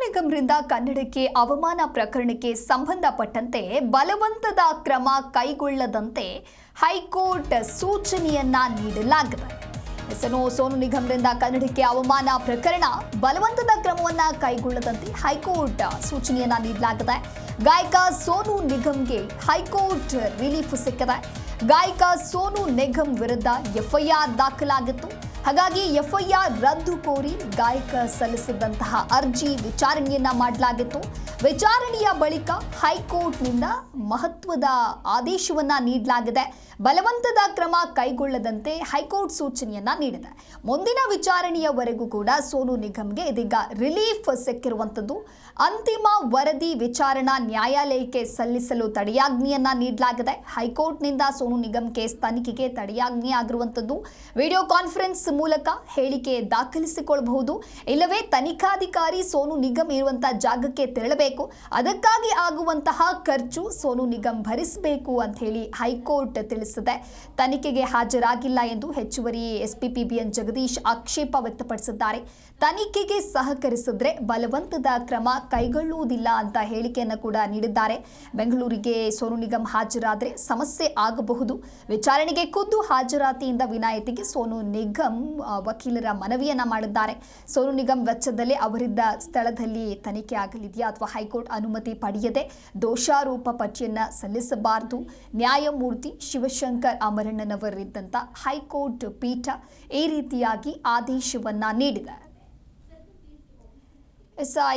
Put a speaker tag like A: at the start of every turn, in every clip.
A: ನಿಗಮರಿಂದ ಕನ್ನಡಕ್ಕೆ ಅವಮಾನ ಪ್ರಕರಣಕ್ಕೆ ಸಂಬಂಧಪಟ್ಟಂತೆ ಬಲವಂತದ ಕ್ರಮ ಕೈಗೊಳ್ಳದಂತೆ ಹೈಕೋರ್ಟ್ ಸೂಚನೆಯನ್ನ ನೀಡಲಾಗಿದೆ. ಸೋನು ನಿಗಮರಿಂದ ಕನ್ನಡಕ್ಕೆ ಅವಮಾನ ಪ್ರಕರಣ ಬಲವಂತದ ಕ್ರಮವನ್ನ ಕೈಗೊಳ್ಳದಂತೆ ಹೈಕೋರ್ಟ್ ಸೂಚನೆಯನ್ನ ನೀಡಲಾಗಿದೆ. ಗಾಯಕ ಸೋನು ನಿಗಮ್ಗೆ ಹೈಕೋರ್ಟ್ ರಿಲೀಫ್ ಸಿಕ್ಕಿದೆ. ಗಾಯಕ ಸೋನು ನಿಗಮ್ ವಿರುದ್ಧ ಎಫ್ಐಆರ್ ದಾಖಲಾಗಿತ್ತು. ಹಾಗಾಗಿ ಎಫ್ಐಆರ್ ರದ್ದು ಕೋರಿ ಗಾಯಕ ಸಲ್ಲಿಸಿದಂತಹ ಅರ್ಜಿ ವಿಚಾರಣೆಯನ್ನ ಮಾಡಲಾಗಿತ್ತು. ವಿಚಾರಣೆಯ ಬಳಿಕ ಹೈಕೋರ್ಟ್ನಿಂದ ಮಹತ್ವದ ಆದೇಶವನ್ನ ನೀಡಲಾಗಿದೆ. ಬಲವಂತದ ಕ್ರಮ ಕೈಗೊಳ್ಳದಂತೆ ಹೈಕೋರ್ಟ್ ಸೂಚನೆಯನ್ನ ನೀಡಿದೆ. ಮುಂದಿನ ವಿಚಾರಣೆಯವರೆಗೂ ಕೂಡ ಸೋನು ನಿಗಮ್ಗೆ ಇದೀಗ ರಿಲೀಫ್ ಸಿಕ್ಕಿರುವಂಥದ್ದು. ಅಂತಿಮ ವರದಿ ವಿಚಾರಣಾ ನ್ಯಾಯಾಲಯಕ್ಕೆ ಸಲ್ಲಿಸಲು ತಡೆಯಾಜ್ಞೆಯನ್ನ ನೀಡಲಾಗಿದೆ. ಹೈಕೋರ್ಟ್ನಿಂದ ಸೋನು ನಿಗಮ್ ಕೇಸ್ ತನಿಖೆಗೆ ತಡೆಯಾಜ್ಞೆ ಆಗಿರುವಂಥದ್ದು. ವಿಡಿಯೋ ಕಾನ್ಫರೆನ್ಸ್ ಮೂಲಕ ಹೇಳಿಕೆ ದಾಖಲಿಸಿಕೊಳ್ಳಬಹುದು. ಇಲ್ಲವೇ ತನಿಖಾಧಿಕಾರಿ ಸೋನು ನಿಗಮ್ ಇರುವಂತಹ ಜಾಗಕ್ಕೆ ತೆರಳಬೇಕು. ಅದಕ್ಕಾಗಿ ಆಗುವಂತಹ ಖರ್ಚು ಸೋನು ನಿಗಮ್ ಭರಿಸಬೇಕು ಅಂತ ಹೇಳಿ ಹೈಕೋರ್ಟ್ ತಿಳಿಸಿದೆ. ತನಿಖೆಗೆ ಹಾಜರಾಗಿಲ್ಲ ಎಂದು ಹೆಚ್ಚುವರಿ ಎಸ್ಪಿ ಬಿಎನ್ ಜಗದೀಶ್ ಆಕ್ಷೇಪ ವ್ಯಕ್ತಪಡಿಸಿದ್ದಾರೆ. ತನಿಖೆಗೆ ಸಹಕರಿಸಿದ್ರೆ ಬಲವಂತದ ಕ್ರಮ ಕೈಗೊಳ್ಳುವುದಿಲ್ಲ ಅಂತ ಹೇಳಿಕೆಯನ್ನು ಕೂಡ ನೀಡಿದ್ದಾರೆ. ಬೆಂಗಳೂರಿಗೆ ಸೋನು ನಿಗಮ್ ಹಾಜರಾದರೆ ಸಮಸ್ಯೆ ಆಗಬಹುದು. ವಿಚಾರಣೆಗೆ ಖುದ್ದು ಹಾಜರಾತಿಯಿಂದ ವಿನಾಯಿತಿಗೆ ಸೋನು ನಿಗಮ್ ವಕೀಲರ ಮನವಿಯನ್ನ ಮಾಡಿದ್ದಾರೆ. ಸೋನು ನಿಗಮ್ ವೆಚ್ಚದಲ್ಲೇ ಅವರಿದ್ದ ಸ್ಥಳದಲ್ಲಿ ತನಿಖೆ ಆಗಲಿದೆಯಾ ಅಥವಾ ಹೈಕೋರ್ಟ್ ಅನುಮತಿ ಪಡೆಯದೆ ದೋಷಾರೋಪ ಪಟ್ಟಿಯನ್ನ ಸಲ್ಲಿಸಬಾರದು. ನ್ಯಾಯಮೂರ್ತಿ ಶಿವಶಂಕರ್ ಅಮರಣ್ಣನವರಿದ್ದಂಥ ಹೈಕೋರ್ಟ್ ಪೀಠ ಈ ರೀತಿಯಾಗಿ ಆದೇಶವನ್ನ ನೀಡಿದೆ.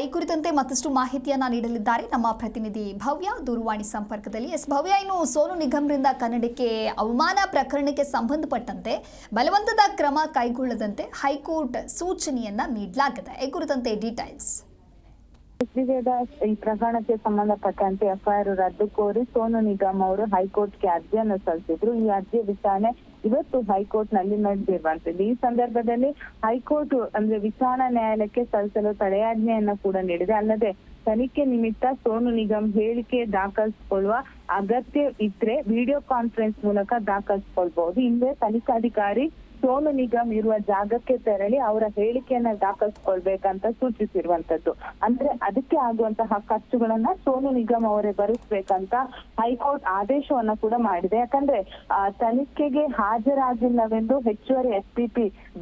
A: ಈ ಕುರಿತಂತೆ ಮತ್ತಷ್ಟು ಮಾಹಿತಿಯನ್ನ ನೀಡಲಿದ್ದಾರೆ ನಮ್ಮ ಪ್ರತಿನಿಧಿ ಭವ್ಯ ದೂರವಾಣಿ ಸಂಪರ್ಕದಲ್ಲಿ. ಭವ್ಯ, ಇನ್ನು ಸೋನು ನಿಗಮ್ರಿಂದ ಕನ್ನಡಕ್ಕೆ ಅವಮಾನ ಪ್ರಕರಣಕ್ಕೆ ಸಂಬಂಧಪಟ್ಟಂತೆ ಬಲವಂತದ ಕ್ರಮ ಕೈಗೊಳ್ಳದಂತೆ ಹೈಕೋರ್ಟ್ ಸೂಚನೆಯನ್ನ ನೀಡಲಾಗಿದೆ. ಈ ಕುರಿತಂತೆ ಡೀಟೇಲ್ಸ್.
B: ಈ ಪ್ರಕರಣಕ್ಕೆ ಸಂಬಂಧಪಟ್ಟಂತೆ ಎಫ್ಐಆರ್ ರದ್ದು ಕೋರಿ ಸೋನು ನಿಗಮ್ ಅವರು ಹೈಕೋರ್ಟ್ಗೆ ಅರ್ಜಿಯನ್ನು ಸಲ್ಲಿಸಿದ್ರು. ಈ ಅರ್ಜಿಯ ವಿಚಾರಣೆ ಇವತ್ತು ಹೈಕೋರ್ಟ್ ನಲ್ಲಿ ನಡೆದಿರುವಂತದ್ದು. ಈ ಸಂದರ್ಭದಲ್ಲಿ ಹೈಕೋರ್ಟ್ ಅಂದ್ರೆ ವಿಚಾರಣಾ ನ್ಯಾಯಾಲಯಕ್ಕೆ ಸಲ್ಲಿಸಲು ತಡೆಯಾಜ್ಞೆಯನ್ನ ಕೂಡ ನೀಡಿದೆ. ಅಲ್ಲದೆ ತನಿಖೆ ನಿಮಿತ್ತ ಸೋನು ನಿಗಮ್ ಹೇಳಿಕೆ ದಾಖಲಿಸಿಕೊಳ್ಳುವ ಅಗತ್ಯ ಇದ್ರೆ ವಿಡಿಯೋ ಕಾನ್ಫರೆನ್ಸ್ ಮೂಲಕ ದಾಖಲಿಸಿಕೊಳ್ಬಹುದು. ಹಿಂದೆ ತನಿಖಾಧಿಕಾರಿ ಸೋನು ನಿಗಮ್ ಇರುವ ಜಾಗಕ್ಕೆ ತೆರಳಿ ಅವರ ಹೇಳಿಕೆಯನ್ನ ದಾಖಲಿಸಿಕೊಳ್ಬೇಕಂತ ಸೂಚಿಸಿರುವಂತದ್ದು. ಅಂದ್ರೆ ಅದಕ್ಕೆ ಆಗುವಂತಹ ಖರ್ಚುಗಳನ್ನ ಸೋನು ನಿಗಮ್ ಅವರೇ ಭರಿಸ್ಬೇಕಂತ ಹೈಕೋರ್ಟ್ ಆದೇಶವನ್ನ ಕೂಡ ಮಾಡಿದೆ. ಯಾಕಂದ್ರೆ ತನಿಖೆಗೆ ಹಾಜರಾಗಿಲ್ಲವೆಂದು ಹೆಚ್ಚುವರಿ ಎಸ್ಪಿ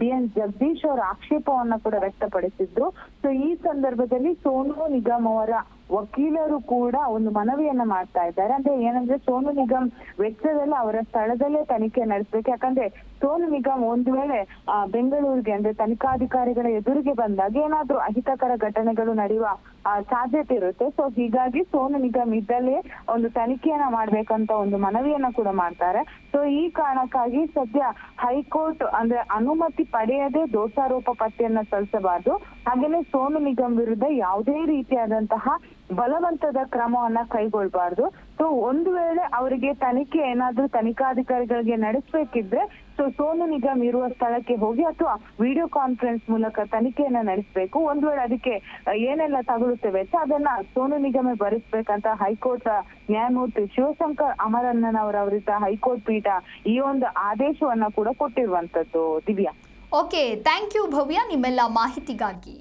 B: ಬಿಎನ್ ಜಗದೀಶ್ ಅವರ ಆಕ್ಷೇಪವನ್ನ ಕೂಡ ವ್ಯಕ್ತಪಡಿಸಿದ್ರು. ಸೊ ಈ ಸಂದರ್ಭದಲ್ಲಿ ಸೋನು ನಿಗಮ್ ಅವರ ವಕೀಲರು ಕೂಡ ಒಂದು ಮನವಿಯನ್ನ ಮಾಡ್ತಾ ಇದ್ದಾರೆ. ಅಂದ್ರೆ ಏನಂದ್ರೆ ಸೋನು ನಿಗಮ್ ವೆಚ್ಚದಲ್ಲಿ ಅವರ ಸ್ಥಳದಲ್ಲೇ ತನಿಖೆ ನಡೆಸಬೇಕು. ಯಾಕಂದ್ರೆ ಸೋನು ನಿಗಮ್ ಒಂದು ವೇಳೆ ಬೆಂಗಳೂರಿಗೆ ಅಂದ್ರೆ ತನಿಖಾಧಿಕಾರಿಗಳ ಎದುರಿಗೆ ಬಂದಾಗ ಏನಾದ್ರೂ ಅಹಿತಕರ ಘಟನೆಗಳು ನಡೆಯುವ ಸಾಧ್ಯತೆ ಇರುತ್ತೆ. ಸೊ ಹೀಗಾಗಿ ಸೋನು ನಿಗಮ್ ಇದ್ದಲ್ಲೇ ಒಂದು ತನಿಖೆಯನ್ನ ಮಾಡ್ಬೇಕಂತ ಒಂದು ಮನವಿಯನ್ನ ಕೂಡ ಮಾಡ್ತಾರೆ. ಸೊ ಈ ಕಾರಣಕ್ಕಾಗಿ ಸದ್ಯ ಹೈಕೋರ್ಟ್ ಅಂದ್ರೆ ಅನುಮತಿ ಪಡೆಯದೆ ದೋಷಾರೋಪ ಪಟ್ಟಿಯನ್ನ ಸಲ್ಲಿಸಬಾರದು. ಹಾಗೇನೆ ಸೋನು ನಿಗಮ್ ವಿರುದ್ಧ ಯಾವುದೇ ರೀತಿಯಾದಂತಹ ಬಲವಂತದ ಕ್ರಮವನ್ನ ಕೈಗೊಳ್ಳಬಾರ್ದು. ಸೊ ಒಂದು ವೇಳೆ ಅವರಿಗೆ ತನಿಖೆ ಏನಾದ್ರೂ ತನಿಖಾಧಿಕಾರಿಗಳಿಗೆ ನಡೆಸಬೇಕಿದ್ರೆ ಸೋನು ನಿಗಮ್ ಇರುವ ಸ್ಥಳಕ್ಕೆ ಹೋಗಿ ಅಥವಾ ವಿಡಿಯೋ ಕಾನ್ಫರೆನ್ಸ್ ಮೂಲಕ ತನಿಖೆಯನ್ನ ನಡೆಸಬೇಕು. ಒಂದು ವೇಳೆ ಅದಕ್ಕೆ ಏನೆಲ್ಲ ತಗುಲುತ್ತೆ ವೆಚ್ಚ ಅದನ್ನ ಸೋನು ನಿಗಮೇ ಭರಿಸ್ಬೇಕಂತ ಹೈಕೋರ್ಟ್ ನ್ಯಾಯಮೂರ್ತಿ ಶಿವಶಂಕರ್ ಅಮರಣ್ಣನವರವರಿದ್ದ ಹೈಕೋರ್ಟ್ ಪೀಠ ಈ ಒಂದು ಆದೇಶವನ್ನ ಕೂಡ ಕೊಟ್ಟಿರುವಂತದ್ದು. ದಿವ್ಯಾ.
A: ಓಕೆ, ಥ್ಯಾಂಕ್ ಯು ಭವ್ಯ ನಿಮ್ಮೆಲ್ಲ ಮಾಹಿತಿಗಾಗಿ.